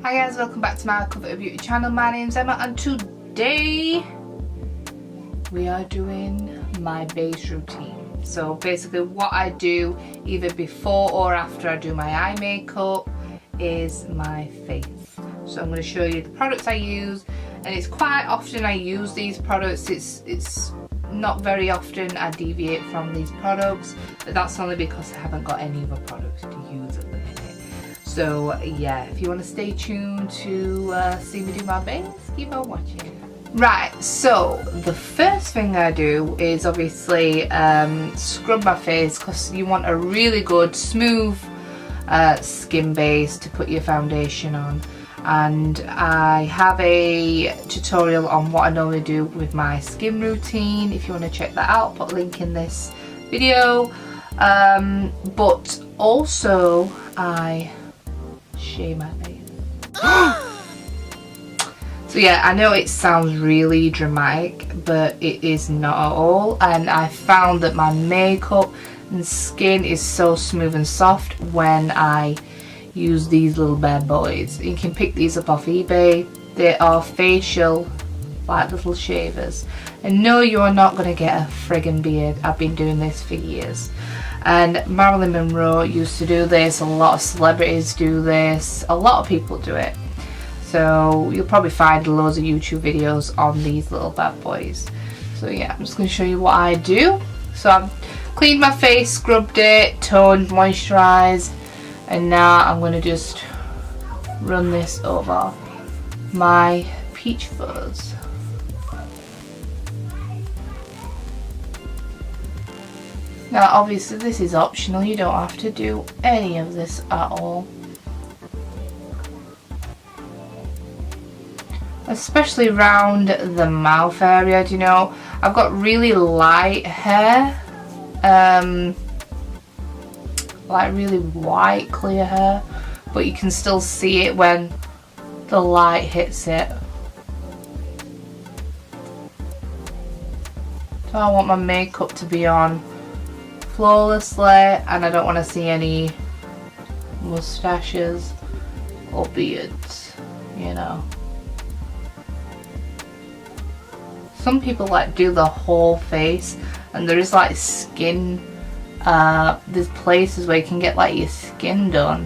Hi guys, welcome back to my Comfort Beauty channel. My name's Emma and today we are doing my base routine. So basically what I do either before or after I do my eye makeup is my face. So I'm going to show you the products I use, and it's quite often I use these products. It's not very often I deviate from these products, but that's only because I haven't got any other products to use at the minute. So yeah, if you want to stay tuned to see me do my base, keep on watching. Right, so the first thing I do is obviously scrub my face, because you want a really good smooth skin base to put your foundation on. And I have a tutorial on what I normally do with my skin routine. If you want to check that out, I'll put a link in this video. But also I shave my face. So yeah, I know it sounds really dramatic, but it is not at all. And I found that my makeup and skin is so smooth and soft when I use these little bad boys. You can pick these up off eBay. They are facial, like little shavers. And no, you are not going to get a friggin' beard. I've been doing this for years. And Marilyn Monroe used to do this. A lot of celebrities do this. A lot of people do it. So you'll probably find loads of YouTube videos on these little bad boys. So yeah, I'm just going to show you what I do. So I've cleaned my face, scrubbed it, toned, moisturised. And now I'm going to just run this over my peach fuzz. Now obviously this is optional, you don't have to do any of this at all. Especially around the mouth area, you know. I've got really light hair. Like really white clear hair, but you can still see it when the light hits it. So I want my makeup to be on flawlessly, and I don't want to see any mustaches or beards, you know. Some people like do the whole face, and there is like skin. There's places where you can get like your skin done,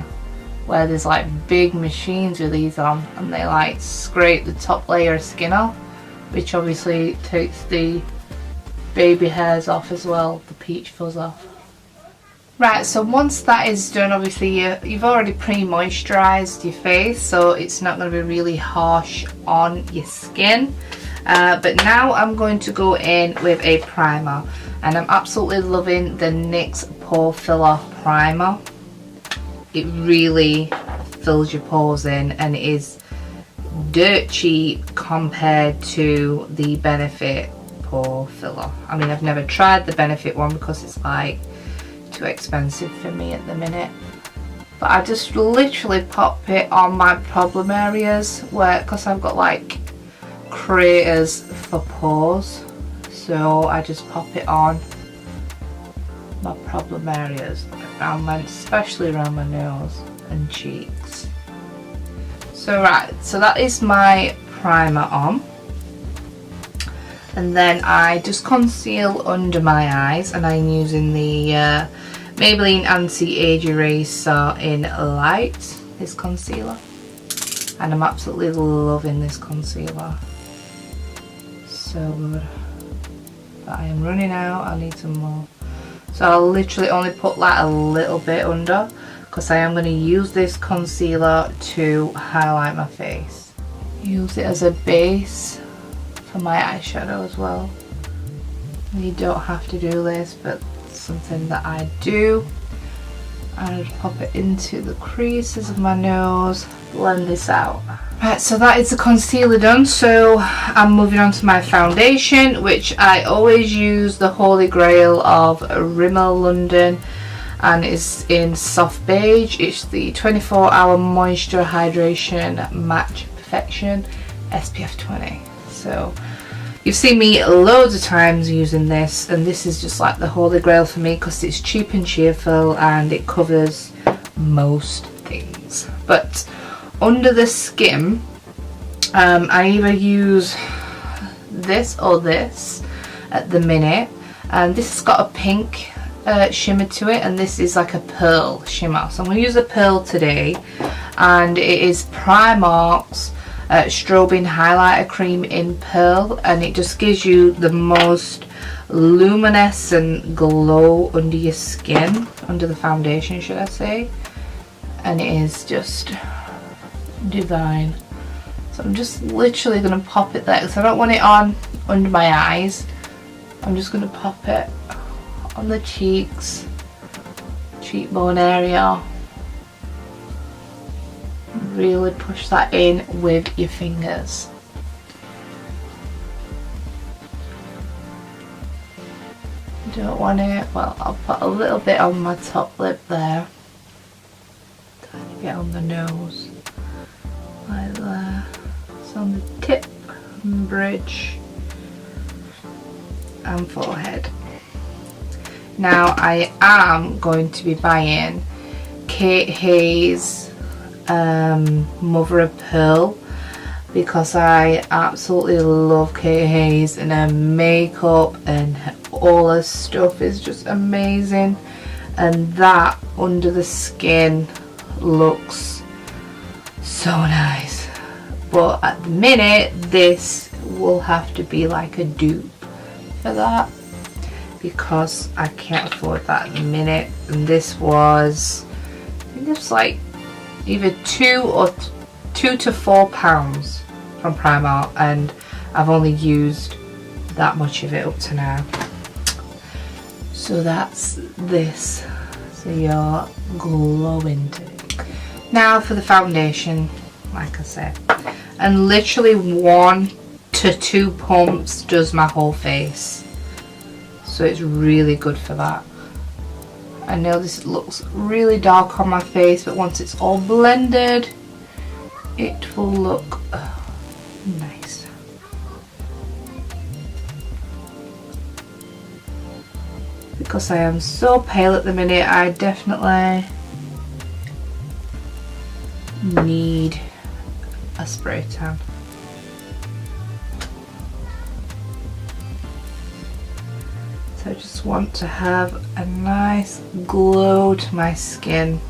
where there's like big machines with these on, and they like scrape the top layer of skin off, which obviously takes the baby hairs off as well, the peach fuzz off. Right, so once that is done, obviously you've already pre-moisturised your face, so it's not going to be really harsh on your skin. But now I'm going to go in with a primer, and I'm absolutely loving the NYX Pore Filler Primer. It really fills your pores in and is dirt cheap compared to the Benefit Pore Filler. I mean, I've never tried the Benefit one because it's like too expensive for me at the minute. But I just literally pop it on my problem areas, where, because I've got like craters for pores, so I just pop it on my problem areas, around my, especially around my nose and cheeks. So right, so that is my primer on, and then I just conceal under my eyes, and I'm using the Maybelline Anti-Age Eraser in Light, this concealer, and I'm absolutely loving this concealer. So good. But I am running out, I need some more. So I'll literally only put like a little bit under, because I am going to use this concealer to highlight my face. Use it as a base for my eyeshadow as well. You don't have to do this, but it's something that I do. And I'll pop it into the creases of my nose, blend this out. Right, so that is the concealer done, so I'm moving on to my foundation, which I always use the Holy Grail of Rimmel London, and it's in soft beige. It's the 24-hour moisture hydration match perfection SPF 20. So you've seen me loads of times using this, and this is just like the Holy Grail for me because it's cheap and cheerful and it covers most things. But under the skin, I either use this or this at the minute, and this has got a pink shimmer to it, and this is like a pearl shimmer, so I'm going to use a pearl today, and it is Primark's Strobing highlighter cream in pearl, and it just gives you the most luminescent glow under your skin, under the foundation should I say, and it is just divine. So I'm just literally going to pop it there because I don't want it on under my eyes. I'm just going to pop it on the cheeks, cheekbone area. Really push that in with your fingers. Don't want it, well, I'll put a little bit on my top lip there, tiny bit on the nose, like there. It's on the tip, and bridge, and forehead. Now I am going to be buying Kate Hayes Mother of Pearl, because I absolutely love Kate Hayes, and her makeup and all her stuff is just amazing, and that under the skin looks so nice. But at the minute this will have to be like a dupe for that, because I can't afford that at the minute. And this was, I think it's like either £2 to £4 from Primark, and I've only used that much of it up to now. So that's this, so you're glowing too. Now for the foundation, like I said, and literally 1 to 2 pumps does my whole face, so it's really good for that. I know this looks really dark on my face, but once it's all blended it will look nice. Because I am so pale at the minute, I definitely need a spray tan. So I just want to have a nice glow to my skin.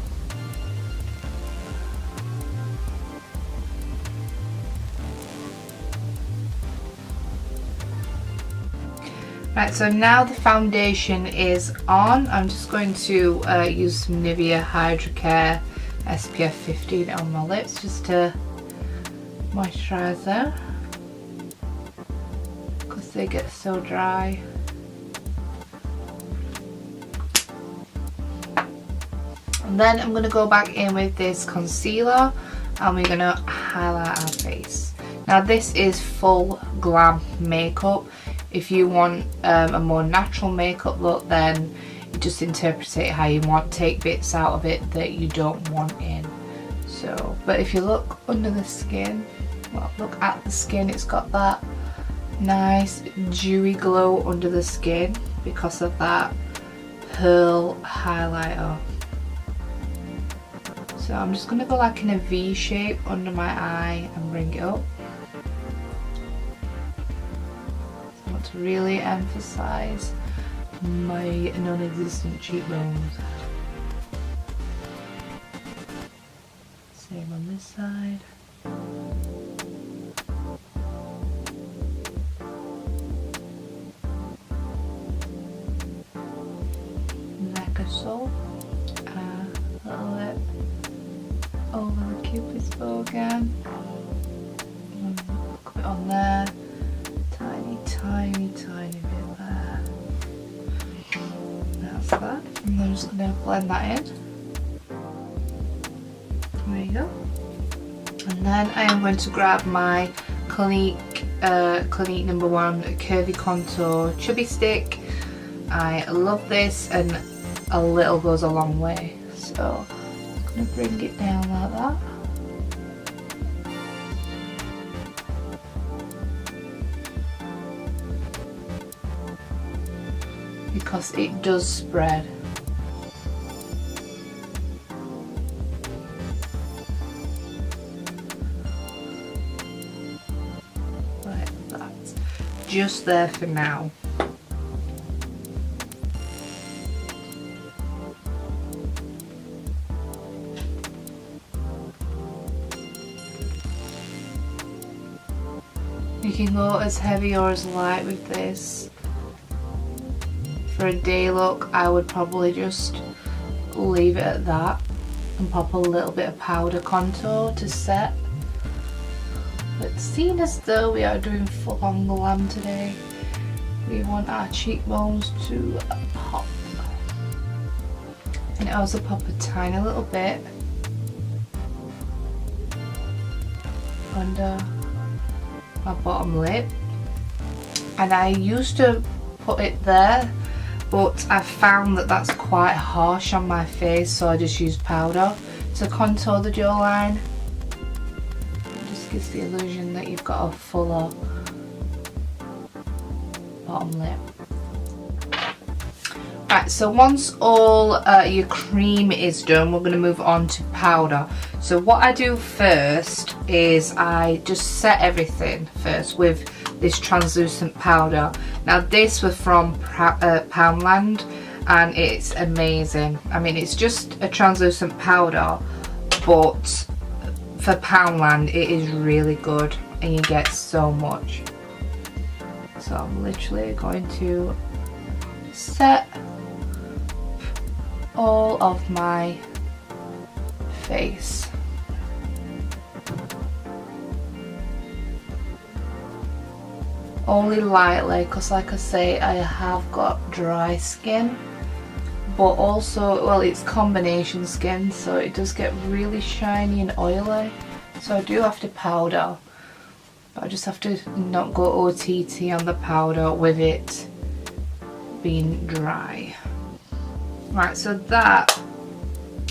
Right, so now the foundation is on. I'm just going to use some Nivea Hydra Care SPF 15 on my lips just to moisturise them, because they get so dry. And then I'm going to go back in with this concealer, and we're going to highlight our face. Now this is full glam makeup. If you want a more natural makeup look, then you just interpret it how you want. Take bits out of it that you don't want in. So, but if you look under the skin, well, look at the skin, it's got that nice dewy glow under the skin because of that pearl highlighter. So I'm just going to go like in a V shape under my eye and bring it up. To really emphasize my non-existent cheekbones. Same on this side. Like a soul. Little lip over the cupid's bow again. Put it on there. Tiny bit there. That's that. And I'm just going to blend that in. There you go. And then I am going to grab my Clinique number 1 Curvy Contour Chubby Stick. I love this, and a little goes a long way. So I'm going to bring it down like that. Because it does spread. just there for now. You can go as heavy or as light with this. For a day look, I would probably just leave it at that and pop a little bit of powder contour to set. But seeing as though we are doing full on glam today, we want our cheekbones to pop. And also pop a tiny little bit under my bottom lip. And I used to put it there, but I found that that's quite harsh on my face, so I just use powder to contour the jawline. It just gives the illusion that you've got a fuller bottom lip. Right, so once all your cream is done, we're going to move on to powder. So what I do first is I just set everything first with this translucent powder. Now this was from Poundland and it's amazing. I mean, it's just a translucent powder, but for Poundland it is really good and you get so much. So I'm literally going to set all of my face. Only lightly, because like I say, I have got dry skin, but also, well, it's combination skin, so it does get really shiny and oily, so I do have to powder, but I just have to not go OTT on the powder with it being dry. Right, so that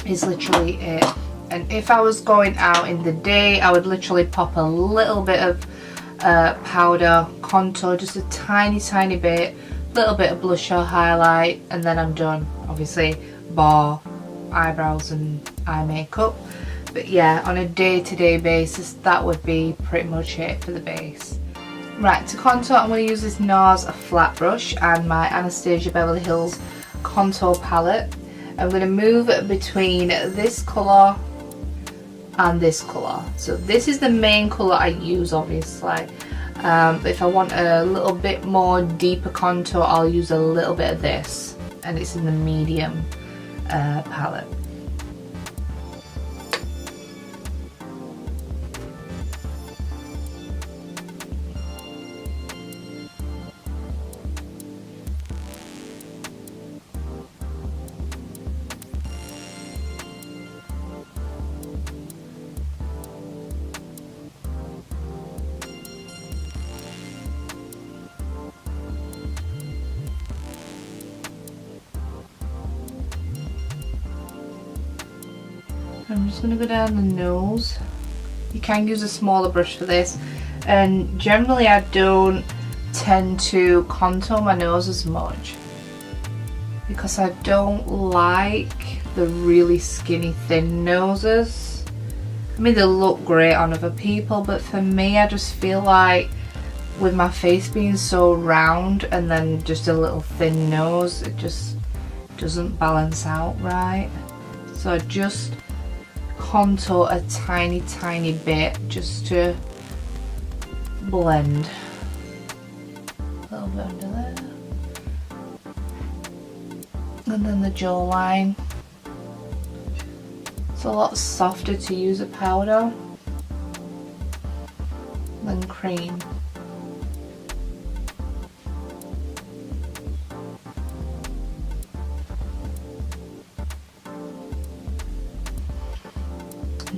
is literally it. And if I was going out in the day, I would literally pop a little bit of powder, contour, just a tiny bit, little bit of blusher, highlight, and then I'm done. Obviously bar eyebrows and eye makeup, but yeah, on a day-to-day basis that would be pretty much it for the base. Right, to contour I'm going to use this NARS flat brush and my Anastasia Beverly Hills contour palette. I'm going to move between this colour and this colour. So this is the main colour I use, obviously. If I want a little bit more deeper contour, I'll use a little bit of this, and it's in the medium palette. I'm just going to go down the nose. You can use a smaller brush for this, and generally I don't tend to contour my nose as much because I don't like the really skinny thin noses. I mean, they look great on other people, but for me I just feel like with my face being so round and then just a little thin nose, it just doesn't balance out right. So I just contour a tiny bit just to blend. A little bit under there. And then the jawline. It's a lot softer to use a powder than cream.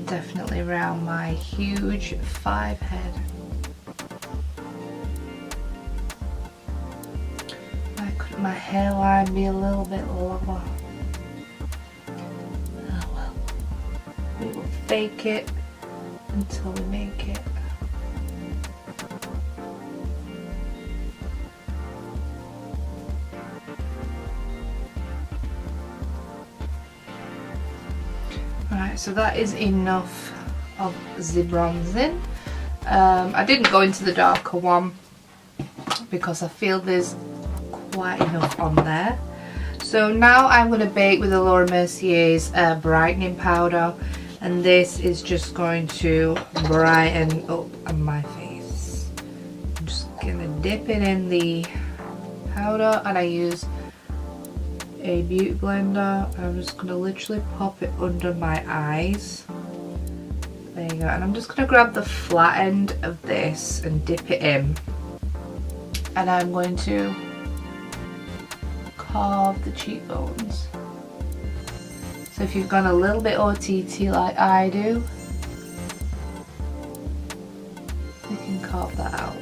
Definitely around my huge 5 head. Why couldn't my hairline be a little bit lower? Oh well. We will fake it until we make it. Right, so that is enough of the bronzing. I didn't go into the darker one because I feel there's quite enough on there. So now I'm going to bake with the Laura Mercier's brightening powder, and this is just going to brighten up my face. I'm just going to dip it in the powder, and I use a beauty blender. I'm just going to literally pop it under my eyes. There you go. And I'm just going to grab the flat end of this and dip it in, and I'm going to carve the cheekbones. So if you've gone a little bit OTT like I do, you can carve that out.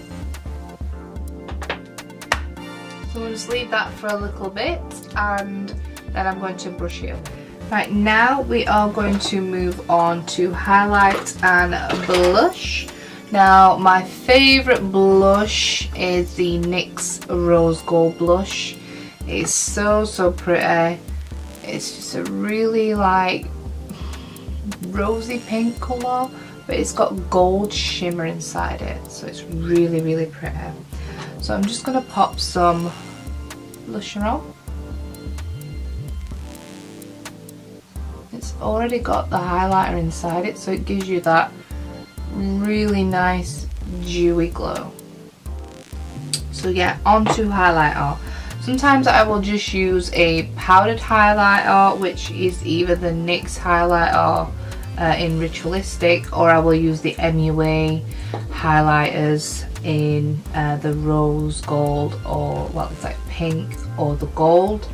So we'll just leave that for a little bit, and then I'm going to brush it up. Right, now we are going to move on to highlight and blush. Now my favourite blush is the NYX Rose Gold blush. It's so pretty. It's just a really like rosy pink colour, but it's got gold shimmer inside it, so it's really pretty. So I'm just going to pop some blusher on. It's already got the highlighter inside it, so it gives you that really nice dewy glow. So yeah, onto highlighter. Sometimes I will just use a powdered highlighter, which is either the NYX highlighter in Ritualistic, or I will use the MUA highlighters in the rose gold, or well, it's like pink or the gold.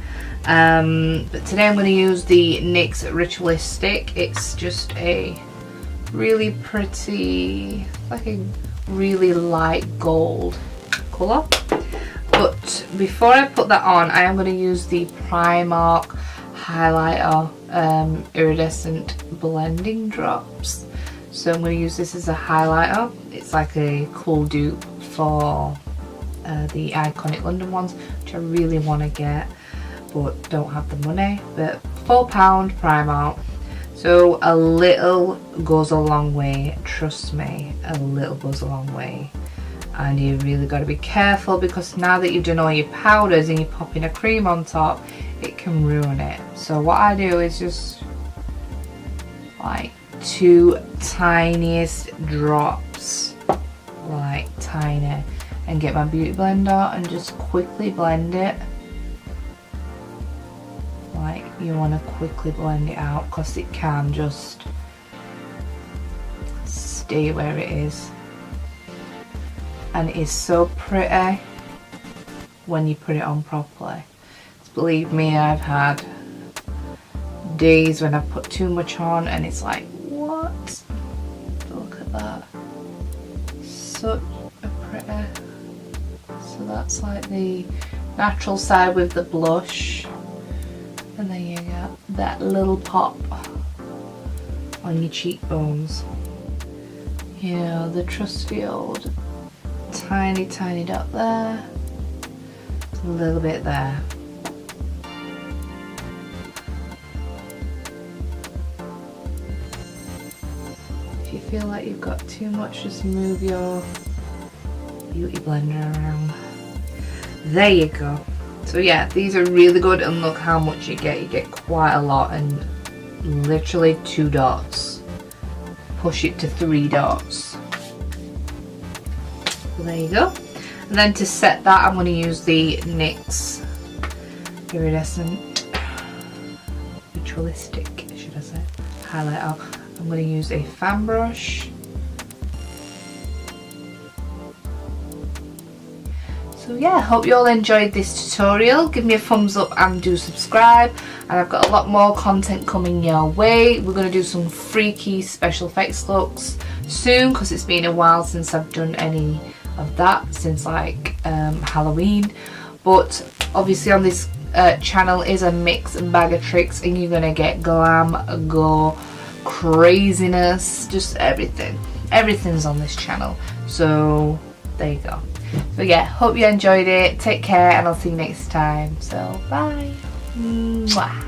But today I'm going to use the NYX Ritualistic. It's just a really pretty, like a really light gold colour. But before I put that on, I am going to use the Primark highlighter iridescent blending drops. So I'm going to use this as a highlighter. It's like a cool dupe for the Iconic London ones, which I really want to get but don't have the money. But £4 Primark. So a little goes a long way, trust me, a little goes a long way. And you really got to be careful, because now that you've done all your powders and you're popping a cream on top, it can ruin it. So what I do is just like 2 tiniest drops, like tiny, and get my beauty blender and just quickly blend it. Like, you want to quickly blend it out, because it can just stay where it is. And it is so pretty when you put it on properly. Believe me, I've had days when I've put too much on and it's like, what? Look at that. Such a pretty. So that's like the natural side with the blush. And then you get that little pop on your cheekbones. You know, the trusty old tiny dot there, a little bit there. If you feel like you've got too much, just move your beauty blender around. There you go. So yeah, these are really good, and look how much you get. You get quite a lot, and literally 2 dots. Push it to 3 dots. So there you go. And then to set that, I'm going to use the NYX Iridescent Ritualistic, should I say, highlighter. I'm going to use a fan brush. So yeah, hope you all enjoyed this tutorial. Give me a thumbs up and do subscribe. And I've got a lot more content coming your way. We're going to do some freaky special effects looks soon, because it's been a while since I've done any of that, since like Halloween. But obviously on this channel is a mixed bag of tricks, and you're gonna get glam, gore, craziness, just everything. Everything's on this channel. So there you go. So yeah, hope you enjoyed it. Take care, and I'll see you next time. So bye. Mwah.